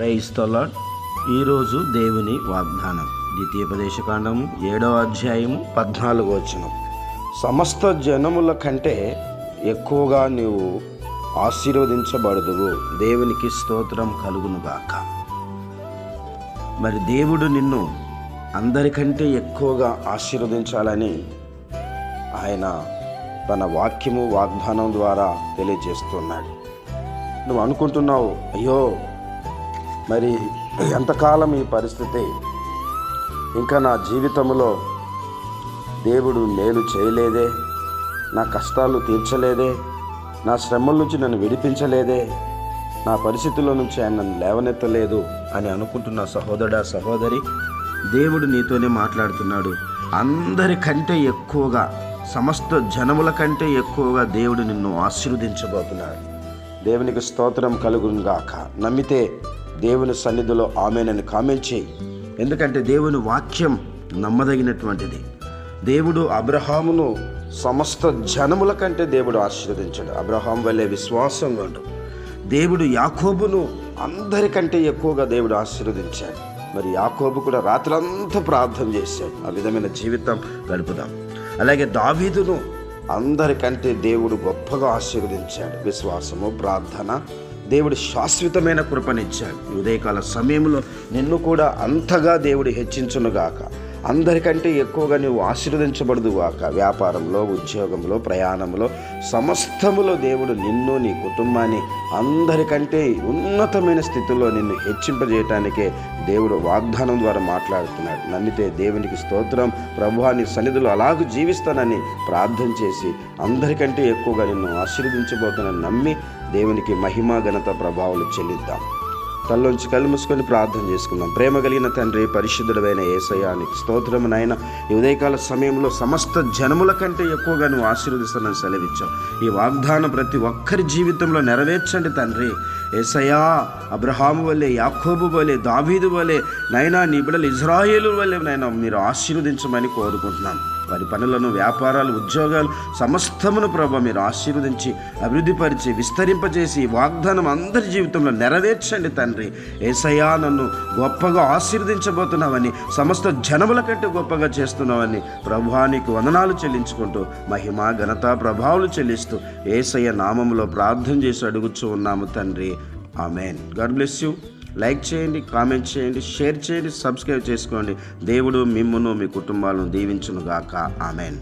Praise the lord. ఈరోజు దేవుని వాగ్దానం ద్వితీయోపదేశకాండము 7వ అధ్యాయము 14వ వచనం. సమస్త జనముల కంటే ఎక్కువగా నీవు ఆశీర్వదించబడదువు. దేవునికి స్తోత్రం కలుగునుగాక. మరి దేవుడు నిన్ను అందరికంటే ఎక్కువగా ఆశీర్వదించాలని ఆయన తన వాక్యము వాగ్దానం ద్వారా తెలియజేస్తున్నాడు. నువ్వు అనుకుంటున్నావు, అయ్యో మరి ఎంతకాలం ఈ పరిస్థితి, ఇంకా నా జీవితంలో దేవుడు మేలు చేయలేదే, నా కష్టాలు తీర్చలేదే, నా శ్రమల నుంచి నన్ను విడిపించలేదే, నా పరిస్థితుల్లో నుంచి ఆయన నన్ను లేవనెత్తలేదు అని అనుకుంటున్న సహోదరుడా సహోదరి, దేవుడు నీతోనే మాట్లాడుతున్నాడు. అందరికంటే ఎక్కువగా, సమస్త జనముల కంటే ఎక్కువగా దేవుడు నిన్ను ఆశీర్వదించబోతున్నాడు. దేవునికి స్తోత్రం కలుగునుగాక. నమ్మితే దేవుని సన్నిధిలో ఆమేనని కామెంట్ చేయి. ఎందుకంటే దేవుని వాక్యం నమ్మదగినటువంటిది. దేవుడు అబ్రహామును సమస్త జనముల కంటే దేవుడు ఆశీర్వదించాడు. అబ్రహాం వల్లే విశ్వాసంగా ఉండు. దేవుడు యాకోబును అందరికంటే ఎక్కువగా దేవుడు ఆశీర్వదించాడు. మరి యాకోబు కూడా రాత్రంతా ప్రార్థన చేశాడు. ఆ విధమైన జీవితం గడుపుదాం. అలాగే దావీదును అందరికంటే దేవుడు గొప్పగా ఆశీర్వదించాడు. విశ్వాసము, ప్రార్థన, దేవుడు శాశ్వతమైన కృపనిచ్చాడు. ఉదయకాల సమయంలో నిన్ను కూడా అంతగా దేవుడు హెచ్చించునుగాక. అందరికంటే ఎక్కువగా నువ్వు ఆశీర్వదించబడుదుగాక. వ్యాపారంలో, ఉద్యోగంలో, ప్రయాణంలో, సమస్తములో దేవుడు నిన్ను, నీ కుటుంబాన్ని అందరికంటే ఉన్నతమైన స్థితిలో నిన్ను హెచ్చింపజేయటానికే దేవుడు వాగ్దానం ద్వారా మాట్లాడుతున్నాడు. నమ్మితే దేవునికి స్తోత్రం. ప్రభువా, నీ సన్నిధిలో అలాగూ జీవిస్తానని ప్రార్థన చేసి అందరికంటే ఎక్కువగా నిన్ను ఆశీర్వదించబోతున్నానని నమ్మి దేవునికి మహిమ, ఘనత, ప్రభావాలు చెల్లిద్దాం. తల్లోంచి కళ్ళు మూసుకొని ప్రార్థన చేసుకుందాం. ప్రేమ కలిగిన తండ్రి, పరిశుద్ధుడైన యేసయ్యా, నీకు స్తోత్రము నాయన. ఈ ఉదయకాల సమయంలో సమస్త జనముల కంటే ఎక్కువగా నువ్వు ఆశీర్వదిస్తానని సెలవిచ్చావు. ఈ వాగ్దానం ప్రతి ఒక్కరి జీవితంలో నెరవేర్చండి తండ్రి. యేసయ్యా, అబ్రహాము వలె, యాకోబు వలె, దావీదు వలె నైనా నీ బిడ్డలు ఇజ్రాయేలు వలె నైనా మీరు ఆశీర్వదించమని కోరుకుంటున్నాం. వారి పనులను, వ్యాపారాలు, ఉద్యోగాలు సమస్తమును ప్రభు మీరు ఆశీర్వదించి అభివృద్ధిపరిచి విస్తరింపజేసి వాగ్దానం అందరి జీవితంలో నెరవేర్చండి తండ్రి. యేసయ్యా, నన్ను గొప్పగా ఆశీర్వదించబోతున్నావని, సమస్త జనముల కంటే గొప్పగా చేస్తున్నావని ప్రభువా నీకు వందనాలు చెల్లించుకుంటూ మహిమ, ఘనత, ప్రభావాలు చెల్లిస్తూ యేసయ్య నామములో ప్రార్థన చేసి అడుగుచూ ఉన్నాము తండ్రి. Amen. God bless you. Like చేయండి, కామెంట్ చేయండి, షేర్ చేయండి, సబ్స్క్రైబ్ చేసుకోండి. దేవుడు మిమ్మును, మీ కుటుంబాలను దీవించునుగాక. ఆమెన్.